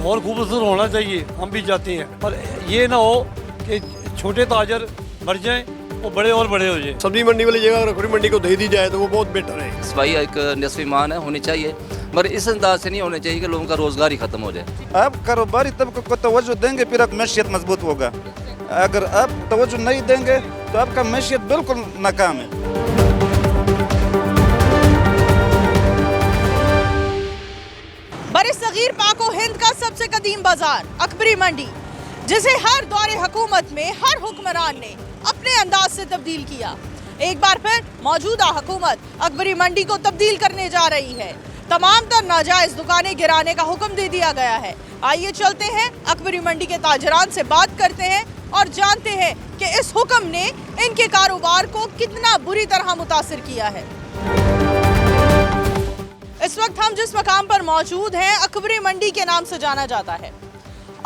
और खूबसूरत होना चाहिए, हम भी चाहते हैं, पर ये ना हो कि छोटे ताजर मर जाएं और बड़े हो जाएं। सब्जी मंडी वाली जगह रखड़ी मंडी को दे दी जाए तो वो बहुत बेटर है। सफाई एक निस्फ ईमान है, होनी चाहिए, मगर इस अंदाज से नहीं होने चाहिए कि लोगों का रोज़गार ही ख़त्म हो जाए। आप कारोबारी तबके को तवज्जो देंगे फिर आपकी मैशियत मजबूत होगा। अगर आप तवज्जो नहीं देंगे तो आपका मैशियत बिल्कुल नाकाम है। बरसगीर पाक व हिंद का सबसे कदीम बाजार अकबरी मंडी, जिसे हर दौरे हुकूमत में हर हुक्मरान ने अपने अंदाज से तब्दील किया। एक बार फिर मौजूदा हुकूमत अकबरी मंडी को तब्दील करने जा रही है। तमाम तर नाजायज दुकानें गिराने का हुक्म दे दिया गया है। आइए चलते हैं अकबरी मंडी के ताजरान से बात करते हैं और जानते हैं कि इस हुक्म ने इनके कारोबार को कितना बुरी तरह मुतासिर किया है। इस वक्त हम जिस मकाम पर मौजूद हैं अकबरी मंडी के नाम से जाना जाता है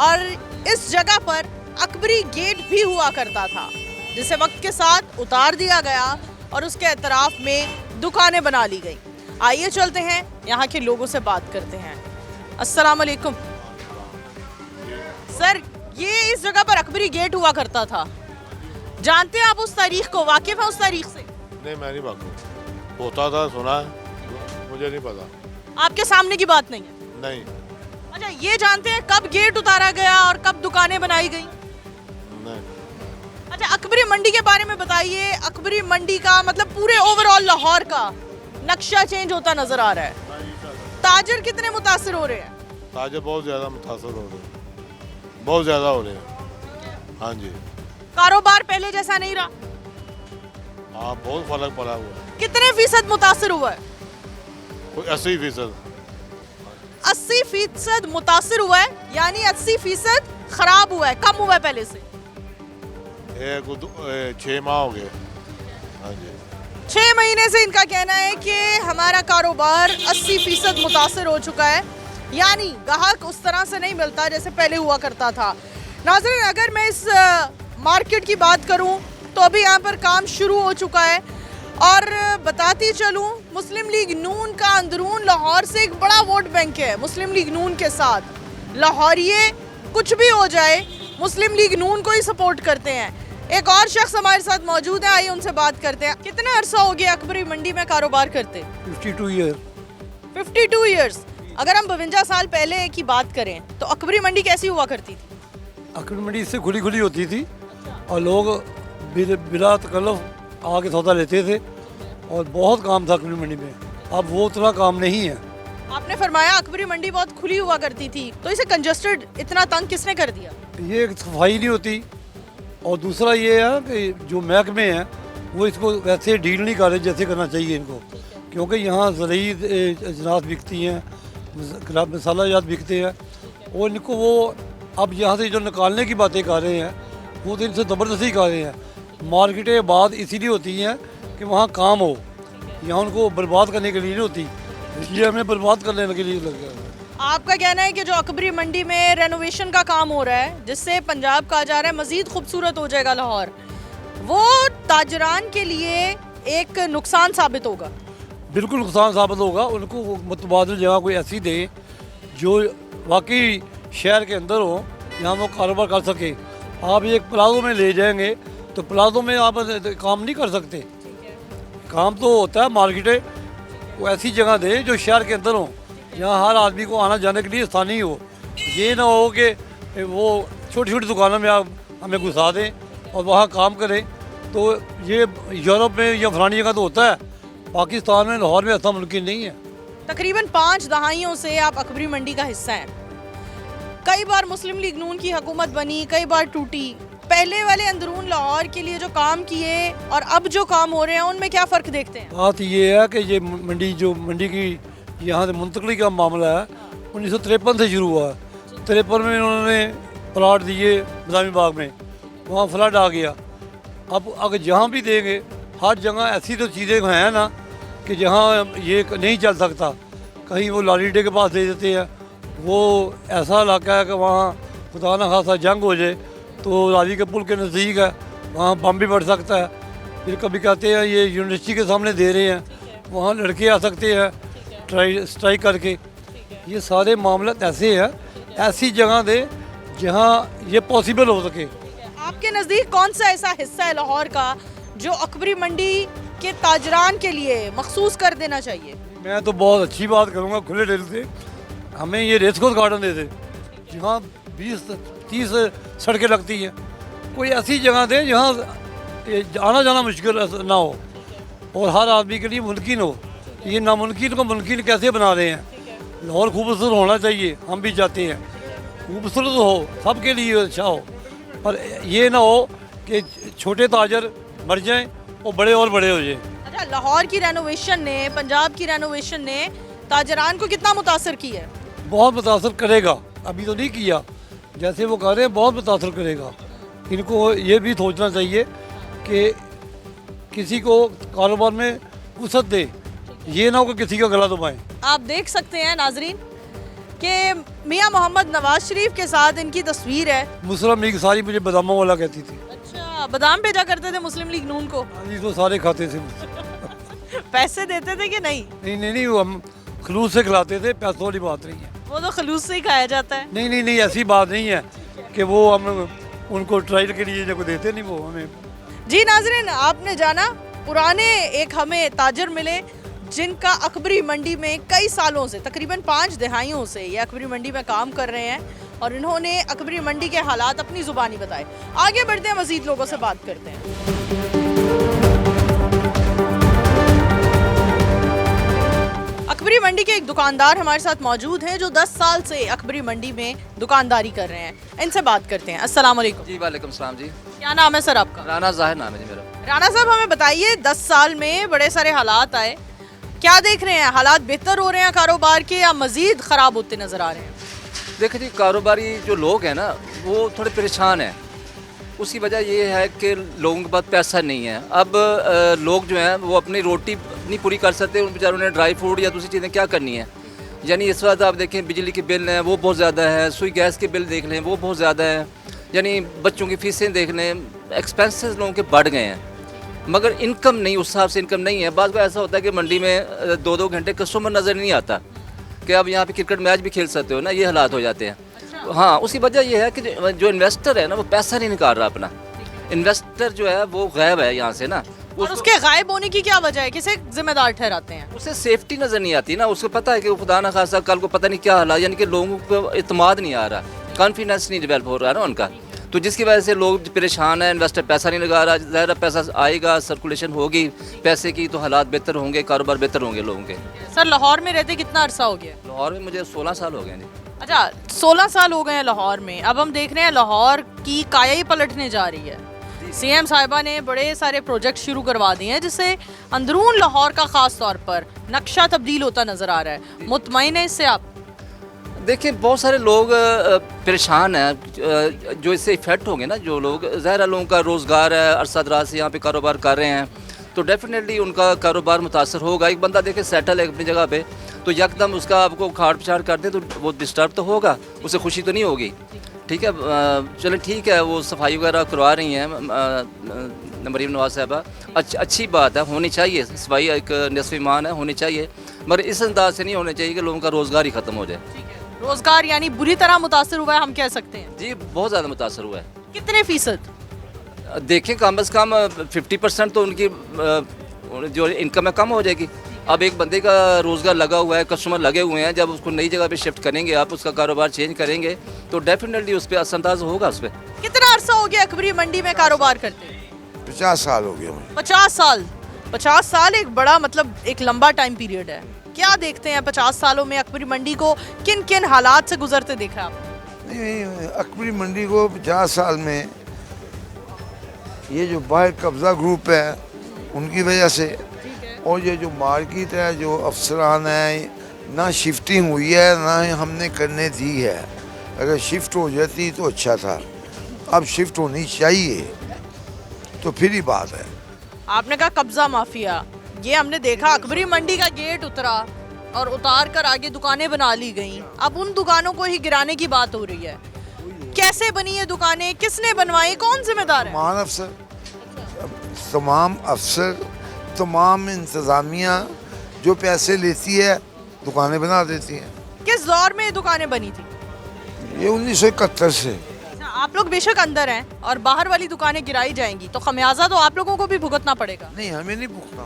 और इस जगह पर अकबरी गेट भी हुआ करता था, जिसे वक्त के साथ उतार दिया गया और उसके एतराफ में दुकानें बना ली गई। आइए चलते हैं यहाँ के लोगों से बात करते हैं। अस्सलाम वालेकुम सर, ये इस जगह पर अकबरी गेट हुआ करता था, जानते हैं आप उस तारीख को? वाकिफ है उस तारीख से? नहीं, मैं नहीं वाकिफ। होता था, सुना है, मुझे नहीं पता। आपके सामने की बात नहीं है? नहीं। अच्छा, ये जानते हैं कब गेट उतारा गया और कब दुकानें बनाई गई? नहीं। अच्छा, अकबरी मंडी के बारे में बताइए। अकबरी मंडी का मतलब पूरे ओवरऑल लाहौर का नक्शा चेंज होता नजर आ रहा है। ताजर कितने मुतासिर हो रहे हैं? ताजर बहुत ज्यादा मुतासर हो रहे हैं, बहुत ज्यादा हो रहे हैं। हाँ जी। कारोबार पहले जैसा नहीं रहा? हाँ, बहुत फर्क पड़ा हुआ है। कितने फीसद मुतासिर हुआ है? कोई 80%। 80% मुतासिर हुआ है, यानी 80% खराब हुआ है, कम हुआ है पहले से। 6 माह हो गए। हाँ जी। 6 महीने से इनका कहना है कि हमारा कारोबार 80% मुतासिर हो चुका है, यानी ग्राहक उस तरह से नहीं मिलता जैसे पहले हुआ करता था। नाज़रीन, अगर मैं इस मार्केट की बात करूं तो अभी यहाँ पर काम शुरू हो चुका है और बताती चलूं, मुस्लिम लीग नून का अंदरून लाहौर से एक बड़ा वोट बैंक है। मुस्लिम लीग नून के साथ लाहौरिये कुछ भी हो जाए मुस्लिम लीग नून को ही सपोर्ट करते हैं। एक और शख्स हमारे साथ मौजूद है, आइए उनसे बात करते हैं। कितना अरसा हो गया अकबरी मंडी में कारोबार करते? 52 ईयर। 52 ईयर्स। अगर हम 52 साल पहले की बात करें तो अकबरी मंडी कैसी हुआ करती थी? अकबरी मंडी इससे खुली खुली होती थी और लोग बिला तकल्लुफ आके सौदा लेते थे और बहुत काम था अकबरी मंडी में। अब वो उतना काम नहीं है। आपने फरमाया अकबरी मंडी बहुत खुली हुआ करती थी, तो इसे कंजस्टेड इतना तंग किसने कर दिया? ये एक सफाई नहीं होती और दूसरा ये है कि जो महकमे हैं वो इसको वैसे डील नहीं कर रहे जैसे करना चाहिए इनको, क्योंकि यहाँ ज़रूरी अजनास बिकती हैं, मसाला जात बिकते हैं और इनको वो अब यहाँ से जो निकालने की बातें कर रहे हैं वो तो इनसे ज़बरदस्ती कर रहे हैं। मार्केटें बाद इसीलिए होती हैं कि वहाँ काम हो, यहाँ उनको बर्बाद करने के लिए नहीं होती, इसलिए हमें बर्बाद करने के लिए लग गया। आपका कहना है कि जो अकबरी मंडी में रेनोवेशन का काम हो रहा है, जिससे पंजाब कहा जा रहा है मज़ीद खूबसूरत हो जाएगा लाहौर, वो ताजरान के लिए एक नुकसान साबित होगा? बिल्कुल नुकसान साबित होगा। उनको मुतबादिल जगह कोई ऐसी दे जो वाकई शहर के अंदर हो, यहाँ वो कारोबार कर सके। आप एक प्लाजो में ले जाएंगे तो प्लाजो में आप काम नहीं कर सकते। काम तो होता है मार्केटें वो ऐसी जगह दें जो शहर के अंदर हो, जहाँ हर आदमी को आना जाने के लिए आसानी हो। ये ना हो कि वो छोटी छोटी दुकानों में आप हमें घुसा दें और वहाँ काम करें। तो ये यूरोप में या फलानी जगह तो होता है, पाकिस्तान में लाहौर में ऐसा मुमकिन नहीं है। तकरीबन 5 दहाइयों से आप अकबरी मंडी का हिस्सा हैं। कई बार मुस्लिम लीग नून की हुकूमत बनी, कई बार टूटी। पहले वाले अंदरून लाहौर के लिए जो काम किए और अब जो काम हो रहे हैं उनमें क्या फ़र्क देखते हैं? बात ये है कि ये मंडी की यहाँ से मुंतकली का मामला है 1953 से शुरू हुआ है। 53 में उन्होंने प्लाट दिए निज़ामी बाग में, वहाँ फ्लड आ गया। अब अगर जहाँ भी देंगे हर जगह ऐसी तो चीज़ें हैं ना कि जहाँ ये नहीं चल सकता। कहीं वो लालीडे के पास दे देते हैं, वो ऐसा इलाका है कि वहाँ खुदा न खासा जंग हो जाए तो रावी के पुल के नज़दीक है, वहाँ बम भी बढ़ सकता है। फिर कभी कहते हैं ये यूनिवर्सिटी के सामने दे रहे हैं, वहाँ लड़के आ सकते हैं स्ट्राइक करके। ये सारे मामला ऐसे हैं, ऐसी जगह दे जहाँ ये पॉसिबल हो सके। आपके नज़दीक कौन सा ऐसा हिस्सा है लाहौर का जो अकबरी मंडी के ताजरान के लिए मखसूस कर देना चाहिए? मैं तो बहुत अच्छी बात करूँगा खुले दिल से, हमें ये रेसकोर्स गार्डन दे दे जहाँ 20-30 सड़कें लगती हैं। कोई ऐसी जगह दे जहाँ आना जाना मुश्किल ना हो और हर आदमी के लिए मुमकिन हो। ये नामुमकिन को मुमकिन कैसे बना रहे हैं? लाहौर खूबसूरत होना चाहिए, हम भी चाहते हैं खूबसूरत हो, सबके लिए अच्छा हो, पर ये ना हो कि छोटे ताजर मर जाएं और बड़े हो जाएं। अच्छा, लाहौर की रेनोवेशन ने, पंजाब की रेनोवेशन ने ताजरान को कितना मुतासर किया है? बहुत मुतासर करेगा, अभी तो नहीं किया, जैसे वो कह रहे हैं बहुत मुतासर करेगा। इनको ये भी सोचना चाहिए कि किसी को कारोबार में वसअत दे, ये ना हो कि किसी का गला दबाएं। आप देख सकते हैं नाजरीन कि मियां मोहम्मद नवाज शरीफ के साथ इनकी तस्वीर है। मुस्लिम लीग सारी मुझे बादामों वाला कहती थी। अच्छा, बादाम भेजा करते थे मुस्लिम लीग नून को? ये तो सारे खाते थे। पैसे देते थे कि नहीं? नहीं, वो हम खलूस से खिलाते थे, पैसों वाली बात नहीं है। वो तो खलूस से ही खाया जाता है। नहीं, ऐसी बात नहीं है कि वो हम उनको ट्रायल के लिए जब देते नहीं वो हमें। जी नाजरीन, आपने जाना पुराने एक हमें ताजर मिले जिनका अकबरी मंडी में कई सालों से, तकरीबन 5 दहाइयों से ये अकबरी मंडी में काम कर रहे हैं और इन्होंने अकबरी मंडी के हालात अपनी ज़ुबानी बताए। आगे बढ़ते हैं, मज़ीद लोगों से बात करते हैं। अकबरी मंडी के एक दुकानदार हमारे साथ मौजूद हैं जो 10 साल से अकबरी मंडी में दुकानदारी कर रहे हैं। इनसे बात करते हैं। अस्सलाम वालेकुम। जी वालेकुम सलाम जी। क्या नाम है सर आपका? राना ज़ाहिर नाम है जी मेरा। राणा साहब, हमें बताइए 10 साल में बड़े सारे हालात आए, क्या देख रहे हैं? हालात बेहतर हो रहे हैं कारोबार के या मजीद ख़राब होते नज़र आ रहे हैं? देखिए जी, कारोबारी जो लोग हैं ना वो थोड़े परेशान हैं। उसकी वजह ये है कि लोगों के पास पैसा नहीं है। अब लोग जो हैं वो अपनी रोटी नहीं पूरी कर सकते, उन बेचारों ने ड्राई फ्रूट या दूसरी चीज़ें क्या करनी है। यानी इस वक्त आप देखें बिजली के बिल हैं वो बहुत ज़्यादा है, सुई गैस के बिल देख लें वो बहुत ज़्यादा है, यानी बच्चों की फ़ीसें देख लें, एक्सपेंसेस लोगों के बढ़ गए हैं, मगर इनकम नहीं, उस हिसाब से इनकम नहीं है। बाद में ऐसा होता है कि मंडी में 2-2 घंटे कस्टमर नज़र नहीं आता कि अब यहाँ पे क्रिकेट मैच भी खेल सकते हो ना, ये हालात हो जाते हैं। हाँ, उसकी वजह यह है कि जो इन्वेस्टर है ना वो पैसा नहीं निकाल रहा अपना। इन्वेस्टर जो है वो गायब है यहाँ से ना। और उसके गायब होने की क्या वजह है? किसे जिम्मेदार ठहराते हैं? उसे सेफ्टी नज़र नहीं आती ना, उसको पता है कि खुदा न खासा कल को पता नहीं क्या हालात, यानी कि लोगों को इत्मीनान नहीं आ रहा, कॉन्फिडेंस नहीं डेवलप हो रहा ना उनका, तो जिसकी वजह से लोग परेशान हैं। इन्वेस्टर पैसा नहीं लगा रहा, ज़्यादा पैसा आएगा, सर्कुलेशन होगी पैसे की तो हालात बेहतर होंगे, कारोबार बेहतर होंगे लोगों के। सर, लाहौर में रहते कितना अरसा हो गया? लाहौर में मुझे 16 साल हो गए जी। अच्छा, 16 साल हो गए हैं लाहौर में। अब हम देख रहे हैं लाहौर की काया ही पलटने जा रही है। सीएम साहिबा ने बड़े सारे प्रोजेक्ट शुरू करवा दिए हैं जिससे अंदरून लाहौर का ख़ास तौर पर नक्शा तब्दील होता नज़र आ रहा है। मुतमईन है इससे आप? देखिए, बहुत सारे लोग परेशान हैं जो इससे इफ़ेक्ट होंगे ना, जो लोग ज़ाहिर लोगों का रोज़गार है, अरसा दराज से यहाँ पे कारोबार कर रहे हैं, तो डेफिनेटली उनका कारोबार मुतासर होगा। एक बंदा देखे सेटल है अपनी जगह पे, तो यकदम उसका आपको खाड़ पिछाड़ कर दे तो वो डिस्टर्ब तो होगा, उसे खुशी तो नहीं होगी। ठीक है, चलो ठीक है, वो सफाई वगैरह करवा रही हैं मरीम नवाज साहबा, अच्छी बात है, होनी चाहिए सफाई, एक निस्फ़ ईमान है, होनी चाहिए, मगर इस अंदाज से नहीं होना चाहिए कि लोगों का रोज़गार ही ख़त्म हो जाए। रोज़गार यानी बुरी तरह मुतासर हुआ है, हम कह सकते हैं? जी, बहुत ज़्यादा मुतासर हुआ है। कितने फ़ीसद? देखें, कम अज़ कम 50% तो उनकी जो इनकम है कम हो जाएगी। अब एक बंदे का रोज़गार लगा हुआ है, कस्टमर लगे हुए हैं, जब उसको नई जगह पे शिफ्ट करेंगे आप, उसका कारोबार चेंज करेंगे तो डेफिनेटली उस पर असरअंदाज होगा उस पर। कितना अरसा हो गया अकबरी मंडी में कारोबार करते? 50 साल हो गया मुझे। 50 साल? 50 साल एक बड़ा, मतलब एक लंबा टाइम पीरियड है। क्या देखते हैं 50 सालों में अकबरी मंडी को, किन किन हालात से गुजरते देखा आप? नहीं, अकबरी मंडी को 50 साल में ये जो बाहर कब्ज़ा ग्रुप है उनकी वजह से, और ये जो मार्केट है, जो अफसरान है, ना शिफ्टिंग हुई है ना हमने करने दी है। अगर शिफ्ट हो जाती तो अच्छा था, अब शिफ्ट होनी चाहिए तो फिर ही बात है। आपने कहा कब्जा माफिया, ये हमने देखा अकबरी मंडी का गेट उतरा और उतार कर आगे दुकानें बना ली गई। अब उन दुकानों को ही गिराने की बात हो रही है। कैसे बनी ये दुकानें, किसने बनवाई, कौन जिम्मेदार है? मान अफसर तमाम अफसर, तमाम इंतज़ामिया जो पैसे लेती है दुकानें बना देती हैं। किस दौर में ये दुकानें बनी थी? ये 1971 से। आप लोग बेशक अंदर हैं और बाहर वाली दुकानें गिराई जाएंगी तो खमियाजा तो आप लोगों को भी भुगतना पड़ेगा। नहीं, हमें नहीं भुगतना।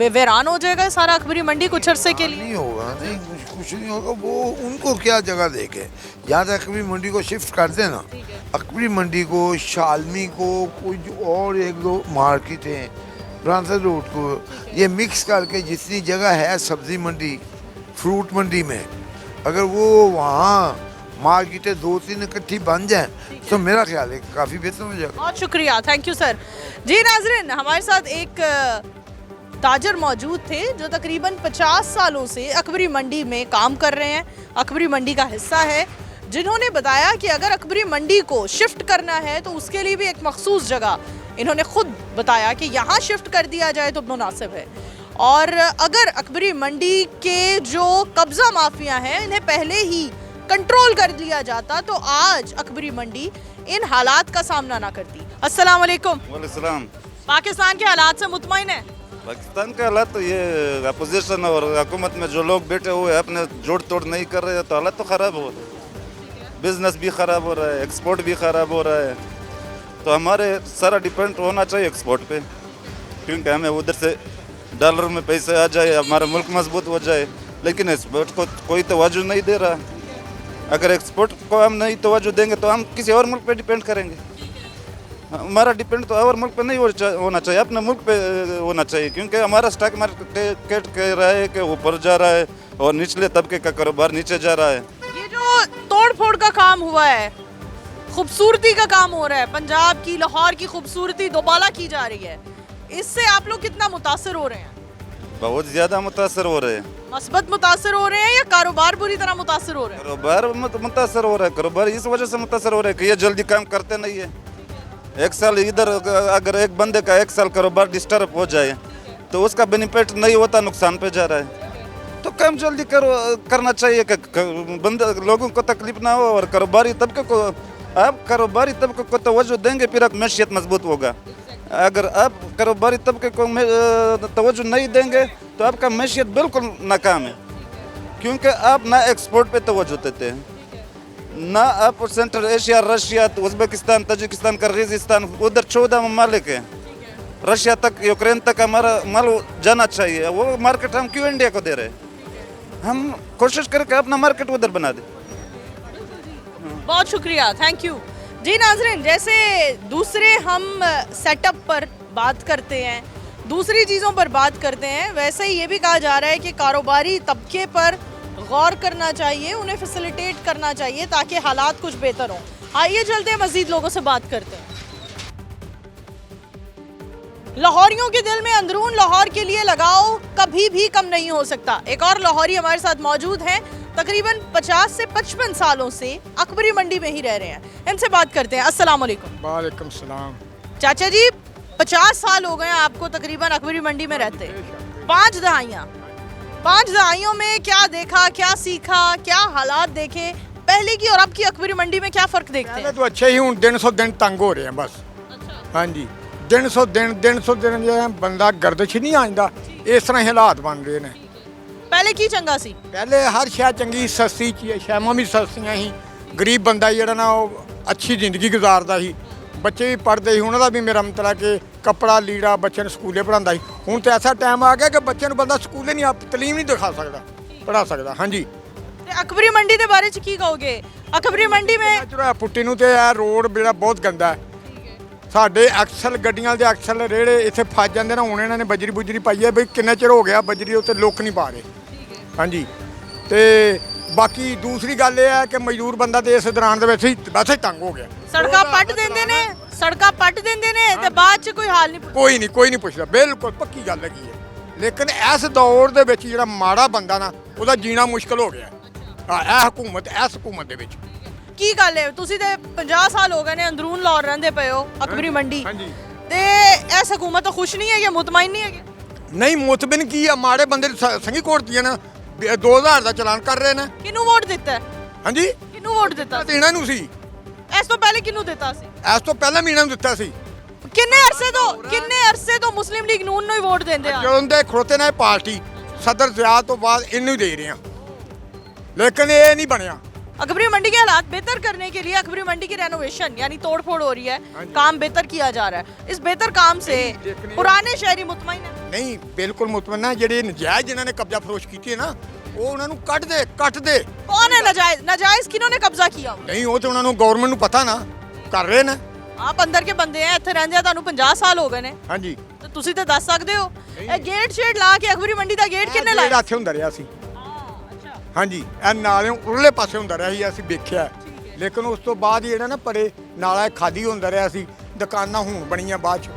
वीरान हो जाएगा सारा अकबरी मंडी कुछ अरसे के लिए। नहीं होगा, नहीं कुछ नहीं होगा। वो उनको क्या जगह देके यहाँ तक अकबरी मंडी को शिफ्ट कर देना, अकबरी मंडी को, शालमी को, कुछ और एक दो मार्केटें, ब्रांसर रोड को, ये मिक्स करके जितनी जगह है सब्जी मंडी, फ्रूट मंडी में, अगर वो वहाँ मार्केटें 2-3 इकट्ठी बन जाएं तो मेरा ख्याल है काफ़ी बेहतर हो जाएगा। बहुत शुक्रिया, थैंक यू सर। जी नाजरीन, हमारे साथ एक ताजर मौजूद थे जो तकरीबन 50 सालों से अकबरी मंडी में काम कर रहे हैं, अकबरी मंडी का हिस्सा है, जिन्होंने बताया कि अगर अकबरी मंडी को शिफ्ट करना है तो उसके लिए भी एक मखसूस जगह इन्होंने खुद बताया कि यहाँ शिफ्ट कर दिया जाए तो मुनासिब है। और अगर अकबरी मंडी के जो कब्जा माफिया हैं इन्हें पहले ही कंट्रोल कर लिया जाता तो आज अकबरी मंडी इन हालात का सामना ना करती। अस्सलाम वालेकुम। वालेकुम। पाकिस्तान के हालात से मुतमईन है? पाकिस्तान के हालात तो ये अपोजिशन और हुकूमत में जो लोग बैठे हुए हैं अपने जोड़ तोड़ नहीं कर रहे हैं तो हालात तो ख़राब हो रहे हैं। बिजनेस भी ख़राब हो रहा है, एक्सपोर्ट भी ख़राब हो रहा है। तो हमारे सारा डिपेंड होना चाहिए एक्सपोर्ट पे, क्योंकि हमें उधर से डॉलर में पैसे आ जाए, हमारा मुल्क मजबूत हो जाए। लेकिन एक्सपोर्ट को कोई तवज्जो नहीं दे रहा। अगर एक्सपोर्ट को हम नहीं तवज्जो देंगे तो हम किसी और मुल्क पे डिपेंड करेंगे। हमारा डिपेंड तो और मुल्क पे नहीं होना चाहिए, अपने मुल्क पे होना चाहिए, क्योंकि हमारा स्टॉक मार्केट कह रहा है कि ऊपर जा रहा है और निचले तबके का कारोबार नीचे जा रहा है। ये जो तोड़ फोड़ का काम हुआ है, खूबसूरती का काम हो रहा है, पंजाब की, लाहौर की खूबसूरती दोबाला की जा रही है, इससे आप लोग कितना मुतासर हो रहे हैं? बहुत ज़्यादा मुतासर हो रहे हैं। मस्बत मुतासर हो रहे हैं या कारोबार बुरी तरह मुतासर हो रहे हैं? कारोबार मुतासर हो रहा है। कारोबार इस वजह से मुतासर हो रहा है कि ये जल्दी काम करते नहीं है। एक साल इधर अगर एक बंदे का 1 साल कारोबार डिस्टर्ब हो जाए तो उसका बेनिफिट नहीं होता, नुकसान पे जा रहा है। तो काम जल्दी करना चाहिए कि बंदे लोगों को तकलीफ ना हो और कारोबारी तबके को, आप कारोबारी तबके को तवज्जो देंगे फिर मैशियत मजबूत होगा। अगर आप कारोबारी तबके को तवज्जो नहीं देंगे तो आपका मैशियत बिल्कुल नाकाम है, क्योंकि आप ना एक्सपोर्ट पे तवज्जो देते हैं, ना आप central Asia, Russia, Uzbekistan, Tajikistan, Kyrgyzstan, उधर 14 ममालिक हैं, रशिया तक, यूक्रेन तक हमारा माल जाना चाहिए। वो मार्केट हम क्यों इंडिया को दे रहे हैं? हम कोशिश करके अपना मार्केट उधर बना दें। बहुत शुक्रिया, थैंक यू। जी नाज़रीन, जैसे दूसरे हम सेटअप पर बात करते हैं, दूसरी चीज़ों पर बात करते हैं, वैसे ही ये भी कहा जा रहा है कि कारोबारी तबके पर गौर करना चाहिए, उन्हें फैसिलिटेट करना चाहिए ताकि हालात कुछ बेहतर हों। आइए चलते हैं, मज़ीद लोगों से बात करते हैं। लाहौरियों के दिल में अंदरून लाहौर के लिए लगाव कभी भी कम नहीं हो सकता। एक और लाहौरी हमारे साथ मौजूद हैं, तकरीबन 50 से 55 सालों से अकबरी मंडी में ही रह रहे हैं। इनसे बात करते हैं। अस्सलाम वालेकुम। वालेकुम सलाम। चाचा जी, 50 साल हो गए आपको तकरीबन अकबरी मंडी में रहते, 5 दहाइयों में क्या देखा, क्या सीखा, क्या हालात देखे, पहले की और अब की अकबरी मंडी में क्या फर्क देखते हैं? तो अच्छे ही हूँ, दिन सौ दिन तंग हो रहे हैं बस। हाँ जी, दिन सौ दिन जो है बंदा गर्दिश नहीं आंदा, इस तरह हालात बन रहे हैं। पहले की चंगा सी? पहले हर शै चंगी सस्ती शैवां भी सस्तियां ही, गरीब बंदा जेह्ड़ा ना ओह् अच्छी जिंदगी गुजारदा ही, बच्चे भी पढ़ते ही, उन्होंने भी मेरा मतलब कि कपड़ा लीड़ा बच्चे ने स्कूले पढ़ांदा ही। हुण तो ऐसा टाइम आ गया कि बच्चे ਨੂੰ बंदा स्कूले नहीं तलीम नहीं दिखा सकता, पढ़ा सकता। हाँ जी, अकबरी मंडी के बारे च की कहोगे? अकबरी मंडी में चुरा पुट्टी ਨੂੰ ਤੇ ਇਹ रोड ਜਿਹੜਾ ਬਹੁਤ ਗੰਦਾ ਹੈ। ਸਾਡੇ ਐਕਸਲ ਗੱਡੀਆਂ ਦੇ ਐਕਸਲ ਰੇੜੇ ਇੱਥੇ ਫਸ ਜਾਂਦੇ ਨੇ। ਹੁਣ ਇਹਨਾਂ ਨੇ ਬਜਰੀ ਬੁਜਰੀ ਪਾਈ ਹੈ ਬਈ ਕਿੰਨਾ ਚਿਰ ਹੋ ਗਿਆ ਬਜਰੀ ਉੱਤੇ ਲੁੱਕ ਨਹੀਂ ਪਾ ਰਹੇ। ਹਾਂਜੀ, ਤੇ ਬਾਕੀ ਦੂਸਰੀ ਗੱਲ ਇਹ ਹੈ ਕਿ ਮਜ਼ਦੂਰ ਬੰਦਾ ਤੇ ਇਸ ਦੌਰਾਨ ਦੇ ਵਿੱਚ ਹੀ ਵੈਸੇ ਹੀ ਤੰਗ ਹੋ ਗਿਆ। ਸੜਕਾਂ ਪੱਟ ਦਿੰਦੇ ਨੇ, ਸੜਕਾਂ ਪੱਟ ਦਿੰਦੇ ਨੇ ਤੇ ਬਾਅਦ ਚ ਕੋਈ ਹਾਲ ਨਹੀਂ। ਕੋਈ ਨਹੀਂ ਪੁੱਛਦਾ, ਬਿਲਕੁਲ ਪੱਕੀ ਗੱਲ ਹੈਗੀ ਹੈ। ਲੇਕਿਨ ਇਸ ਦੌਰ ਦੇ ਵਿੱਚ ਜਿਹੜਾ ਮਾੜਾ ਬੰਦਾ ਨਾ ਉਹਦਾ ਜੀਣਾ ਮੁਸ਼ਕਲ ਹੋ ਗਿਆ। ਇਹ ਹਕੂਮਤ ਇਸ ਹਕੂਮਤ ਦੇ ਵਿੱਚ ਕੀ ਗੱਲ ਹੈ? ਤੁਸੀਂ ਤੇ 50 ਸਾਲ ਹੋ ਗਏ ਨੇ ਅੰਦਰੂਨ ਲਾਹੌਰ ਰਹਿੰਦੇ ਪਏ ਹੋ ਅਕਬਰੀ ਮੰਡੀ, ਹਾਂਜੀ, ਤੇ ਇਸ ਹਕੂਮਤ ਤੋਂ ਖੁਸ਼ ਨਹੀਂ ਹੈਗੇ, ਮੁਤਮਈਨ ਨਹੀਂ ਹੈਗੇ? ਨਹੀਂ ਮੁਤਮਿਨ ਕੀ ਆ, ਮਾੜੇ ਬੰਦੇ ਸੰਗੀ ਕੋਟ ਦੀਆਂ ਨਾ 2000 ਦਾ ਚਲਾਨ ਕਰ ਰਹੇ ਨੇ। ਕਿਹਨੂੰ ਵੋਟ ਦਿੱਤਾ? ਹਾਂਜੀ, ਕਿਹਨੂੰ ਵੋਟ ਦਿੱਤਾ? ਦੇਣਾ ਨੂੰ ਸੀ। ਇਸ ਤੋਂ ਪਹਿਲੇ ਕਿਹਨੂੰ ਦਿੱਤਾ ਸੀ? ਇਸ ਤੋਂ ਪਹਿਲਾਂ ਮੀਨਾ ਨੂੰ ਦਿੱਤਾ ਸੀ। ਕਿੰਨੇ ਅਰਸੇ ਤੋਂ ਮੁਸਲਿਮ ਲੀਗ ਨੂਨ ਨੂੰ ਹੀ ਵੋਟ ਦਿੰਦੇ ਆ ਜਦੋਂ ਦੇ ਖੜੋਤੇ ਨੇ ਪਾਰਟੀ ਸਦਰ ਜ਼ਿਆ ਤੋਂ ਬਾਅਦ ਇਹਨੂੰ ਹੀ ਦੇ ਰਹੇ ਆ ਲੇਕਿਨ ਇਹ ਨਹੀਂ ਬਣਿਆ अकबरी मंडी के हालात बेहतर करने के लिए अकबरी मंडी की रेनोवेशन यानी तोड़ फोड़ हो रही है, काम बेहतर किया जा रहा है। इस बेहतर काम से पुराने शहरी मुतमईन है? ਨਹੀਂ ਬਿਲਕੁਲ ਮੁਤਮੰਨਾ ਜਿਹੜੇ ਨਜਾਇਜ਼ ਜਿਨ੍ਹਾਂ ਨੇ ਕਬਜ਼ਾ ਫਰੋਸ਼ ਕੀਤੀ ਹੈ ਨਾ ਉਹ ਉਹਨਾਂ ਨੂੰ ਕੱਢ ਦੇ कौन है नाजायज? नाजायज किन्होंने कब्जा किया? ਨਹੀਂ ਉਹ ਤੇ ਉਹਨਾਂ ਨੂੰ ਗਵਰਨਮੈਂਟ ਨੂੰ ਪਤਾ ਨਾ ਕਰ ਰਹੇ ਨੇ ਆਪ ਅੰਦਰ ਕੇ ਬੰਦੇ ਆ, ਇੱਥੇ ਰਹਿੰਦੇ ਆ, ਤੁਹਾਨੂੰ 50 ਸਾਲ ਹੋ ਗਏ ਨੇ, ਹਾਂਜੀ ਤੇ ਤੁਸੀਂ ਤਾਂ ਦੱਸ ਸਕਦੇ ਹੋ। ਇਹ ਗੇਟ ਸ਼ੇਡ ਲਾ ਕੇ ਅਕਬਰੀ ਮੰਡੀ ਦਾ ਗੇਟ ਕਿੰਨੇ ਲਾਇਆ? ਜਿਹੜਾ ਇੱਥੇ ਹੁੰਦਾ ਰਿਹਾ ਸੀ ਹਾਂਜੀ ਇਹ ਨਾਲੇ ਉਰਲੇ ਪਾਸੇ ਹੁੰਦਾ ਰਿਹਾ ਸੀ, ਅਸੀਂ ਵੇਖਿਆ। ਲੇਕਿਨ ਉਸ ਤੋਂ ਬਾਅਦ ਜਿਹੜਾ ਨਾ ਪਰੇ ਨਾਲਾ ਖਾਲੀ ਹੁੰਦਾ ਰਿਹਾ ਸੀ, ਦੁਕਾਨਾਂ ਹੁਣ ਬਣੀਆਂ ਬਾਅਦ ਚ।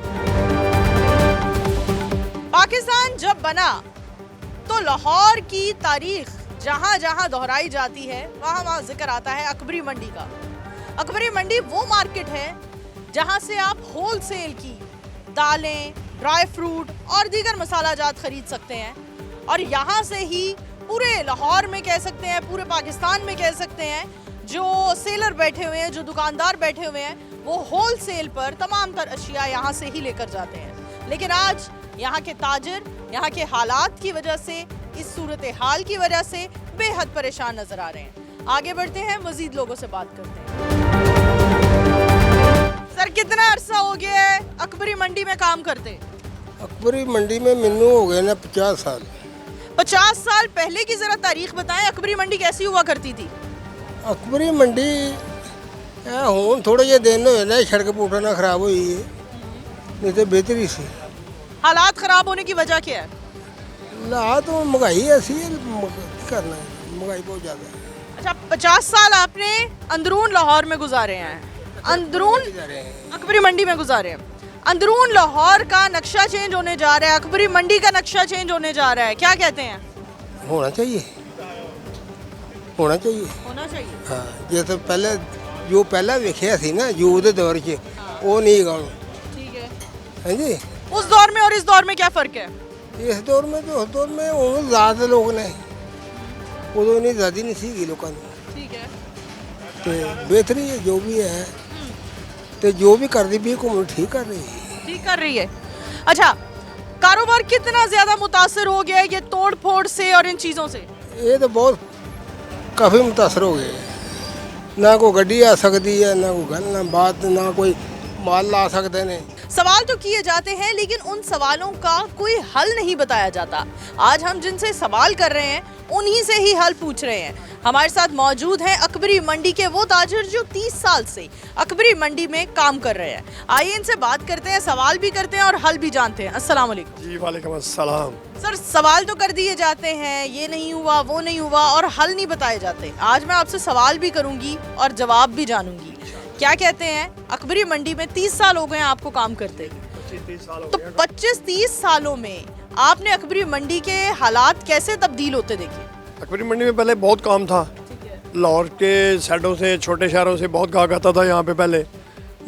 पाकिस्तान जब बना तो लाहौर की तारीख जहाँ जहाँ दोहराई जाती है वहाँ वहाँ जिक्र आता है अकबरी मंडी का। अकबरी मंडी वो मार्केट है जहाँ से आप होल सेल की दालें, ड्राई फ्रूट और दीगर मसाला जात खरीद सकते हैं। और यहाँ से ही पूरे लाहौर में कह सकते हैं, पूरे पाकिस्तान में कह सकते हैं, जो सेलर बैठे हुए हैं, जो दुकानदार बैठे हुए हैं, वो होल सेल पर तमाम तर अशिया यहाँ से ही लेकर जाते हैं। लेकिन आज यहाँ के ताजिर यहाँ के हालात की वजह से, इस सूरत हाल की वजह से बेहद परेशान नजर आ रहे हैं। आगे बढ़ते हैं, मजीद लोगों से बात करते हैं। सर कितना अरसा हो गया है अकबरी मंडी में काम करते? अकबरी मंडी में मैनू हो गए ना 50 साल। 50 साल पहले की जरा तारीख बताएं, अकबरी मंडी कैसी हुआ करती थी? अकबरी मंडी हूँ थोड़े जे दिन होए ना सड़क पुट्टा ना खराब हुई है, नहीं तो बेहतर ही सी। हालात खराब होने की वजह क्या है? ला तो महंगाई ऐसी है, करना है, महंगाई बहुत ज़्यादा है। अच्छा, 50 साल आपने अंदरून लाहौर में गुजारे हैं, अंदरून अकबरी मंडी में गुजारे हैं। अंदरून लाहौर का नक्शा चेंज होने जा रहा है, अकबरी मंडी का नक्शा चेंज होने जा रहा है, क्या कहते हैं? होना चाहिए, होना चाहिए, होना चाहिए। हाँ जैसे पहले जो पहला वेखिया सी ना जो उहदे दौर च वो नहीं गा। ठीक है, हाँ जी। उस दौर में और इस दौर में क्या फर्क है? इस दौर में तो उस दौर में उन्होंने ज़्यादा लोग ने उदों नहीं ज़्यादा नहीं सी लोगों ने, ठीक है, तो बेहतरी है जो भी है, तो जो भी कर रही भी हुकूमत ठीक कर रही है, ठीक कर रही है। अच्छा, कारोबार कितना ज्यादा मुतासर हो गया है ये तोड़ फोड़ से और इन चीज़ों से? ये तो बहुत काफ़ी मुतासर हो गए। ना कोई गड्डी आ सकती है, ना कोई गल, ना बात, ना कोई माल ला सकते हैं। सवाल तो किए जाते हैं लेकिन उन सवालों का कोई हल नहीं बताया जाता। आज हम जिनसे सवाल कर रहे हैं उन्हीं से ही हल पूछ रहे हैं। हमारे साथ मौजूद हैं अकबरी मंडी के वो ताजिर जो 30 साल से अकबरी मंडी में काम कर रहे हैं। आइए इनसे बात करते हैं, सवाल भी करते हैं और हल भी जानते हैं। अस्सलाम वालेकुम। जी वालेकुम अस्सलाम। सर, सवाल तो कर दिए जाते हैं, ये नहीं हुआ, वो नहीं हुआ, और हल नहीं बताए जाते। आज मैं आपसे सवाल भी करूंगी और जवाब भी जानूंगी। क्या कहते हैं, अकबरी मंडी में 30 साल हो गए आपको काम करते, तो 25-30 सालों में आपने अकबरी मंडी के हालात कैसे तब्दील होते देखे? अकबरी मंडी में पहले बहुत काम था, लाहौर के साइडों से, छोटे शहरों से बहुत गाहक आता था यहाँ पे पहले।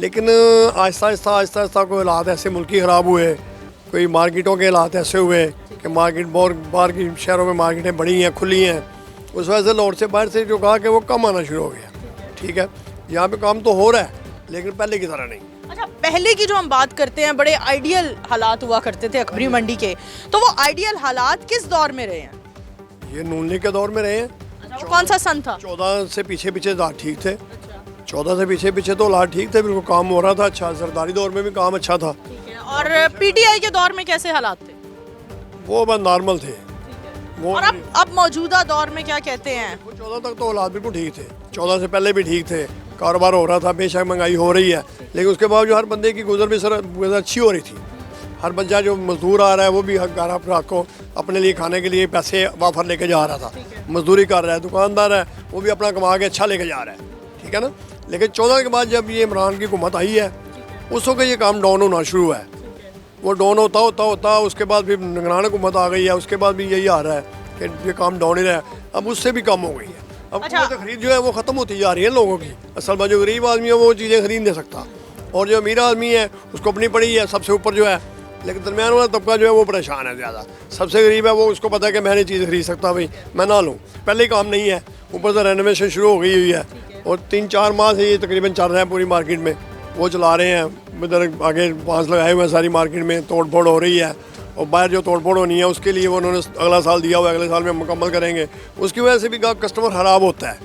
लेकिन आहिस्ता आहिस्ता कोई हालात ऐसे मुल्की ख़राब हुए, कोई मार्केटों के हालात ऐसे हुए कि मार्केट बहुत बाहर की शहरों में मार्केटें बड़ी हैं, खुली हैं, उस वजह से लाहौर से बाहर से जो कहा कि वो कम आना शुरू हो गया। ठीक है, यहाँ पे काम तो हो रहा है लेकिन पहले की तरह नहीं। अच्छा, पहले की जो हम बात करते हैं, बड़े आइडियल हालात हुआ करते थे अकबरी मंडी के, तो वो आइडियल हालात किस दौर में रहे हैं? ये नून लीग के दौर में रहे हैं। अच्छा, वो कौन सा सन था? 14 से पीछे हालात ठीक थे। 14 से पीछे तो हालात ठीक थे, बिल्कुल काम हो रहा था अच्छा। सरदारी दौर में भी काम अच्छा था। ठीक है, और पीटीआई के दौर में कैसे हालात थे? वो बस नॉर्मल थे। वो और अब मौजूदा दौर में क्या कहते हैं? 14 तक तो हालात बिल्कुल ठीक थे, 14 से पहले भी ठीक थे, कारोबार हो रहा था, बेशक महंगाई हो रही है, लेकिन उसके बावजूद हर बंदे की गुजर भी अच्छी हो रही थी। हर बच्चा जो मजदूर आ रहा है वो भी घर रात को अपने लिए खाने के लिए पैसे वाफर लेके जा रहा था, मजदूरी कर रहा है। दुकानदार है वो भी अपना कमा के अच्छा लेके जा रहा है, ठीक है ना। लेकिन 14 के बाद जब ये इमरान की हुकूमत आई है उस वक्त ये काम डाउन होना शुरू हुआ है। वो डाउन होता उसके बाद फिर निगरान हुकूमत आ गई है, उसके बाद भी यही आ रहा है कि ये काम डाउन ही रहा है। अब उससे भी कम हो गई है। अब अच्छा। कुव्वत खरीद जो है वो ख़त्म होती जा रही है लोगों की। असल में जो गरीब आदमी है वो चीज़ें खरीद नहीं सकता, और जो अमीर आदमी है उसको अपनी पड़ी है सबसे ऊपर जो है, लेकिन दरमियान वाला तबका जो है वो परेशान है ज़्यादा। सबसे गरीब है वो, उसको पता है कि मैं नहीं चीज़ खरीद सकता, भाई मैं ना लूँ। पहले ही काम नहीं है, ऊपर से रेनोवेशन शुरू हो गई हुई है और 3-4 माह से ये तकरीबन चल रहा है पूरी मार्केट में। वो चला रहे हैं। इधर आगे बांस लगाए हुए हैं, सारी मार्केट में तोड़ फोड़ हो रही है, और बाहर जो तोड़ फोड़ होनी है उसके लिए वो उन्होंने अगला साल दिया हुआ है, अगले साल में मुकम्मल करेंगे। उसकी वजह से भी कस्टमर ख़राब होता है।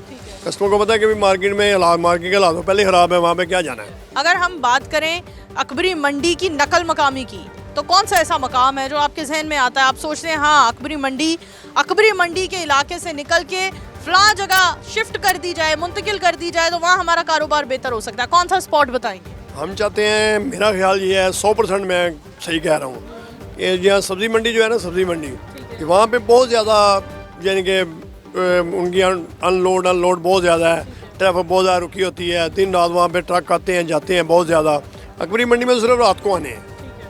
कस्टमर को पता है कि भी मार्केट के हालात पहले ख़राब है, वहाँ पे क्या जाना है। अगर हम बात करें अकबरी मंडी की नकल मकामी की, तो कौन सा ऐसा मकाम है जो आपके जहन में आता है, आप सोचते हैं हाँ अकबरी मंडी के इलाके से निकल के फलां जगह शिफ्ट कर दी जाए, मुंतकिल कर दी जाए, तो वहाँ हमारा कारोबार बेहतर हो सकता है? कौन सा स्पॉट बताएंगे? हम चाहते हैं, मेरा ख्याल ये है 100% मैं सही कह रहा हूँ कि यहाँ सब्ज़ी मंडी जो है ना, सब्ज़ी मंडी कि वहाँ पे बहुत ज़्यादा यानी कि उनकी अनलोड बहुत ज़्यादा है, ट्रैफिक बहुत ज़्यादा रुकी होती है, दिन रात वहाँ पे ट्रक आते हैं जाते हैं बहुत ज़्यादा। अकबरी मंडी में सिर्फ रात को आने हैं,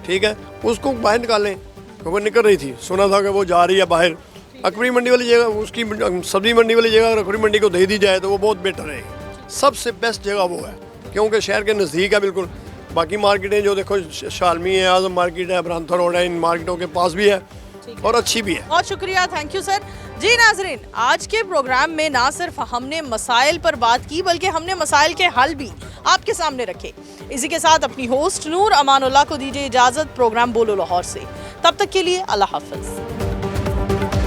ठीक है, उसको बाहर निकालें। वो निकल रही थी, सुना था कि वो जा रही है बाहर। अकबरी मंडी वाली जगह, उसकी सब्ज़ी मंडी वाली जगह अकबरी मंडी को दे दी जाए तो वो बहुत बेटर है। सबसे बेस्ट जगह वो है क्योंकि शहर के नज़दीक है बिल्कुल। बाकी मार्केटें जो देखो, शालमी है, आज़म मार्केट है, ब्रांथर रोड है, इन मार्केटों के पास भी है और अच्छी भी है। बहुत शुक्रिया, थैंक यू सर। जी नाजरीन, आज के प्रोग्राम में ना सिर्फ हमने मसाइल पर बात की बल्कि हमने मसाइल के हल भी आपके सामने रखे। इसी के साथ अपनी होस्ट नूर अमानुल्लाह को दीजिए इजाज़त प्रोग्राम बोलो लाहौर से। तब तक के लिए अल्लाह हाफ़िज़।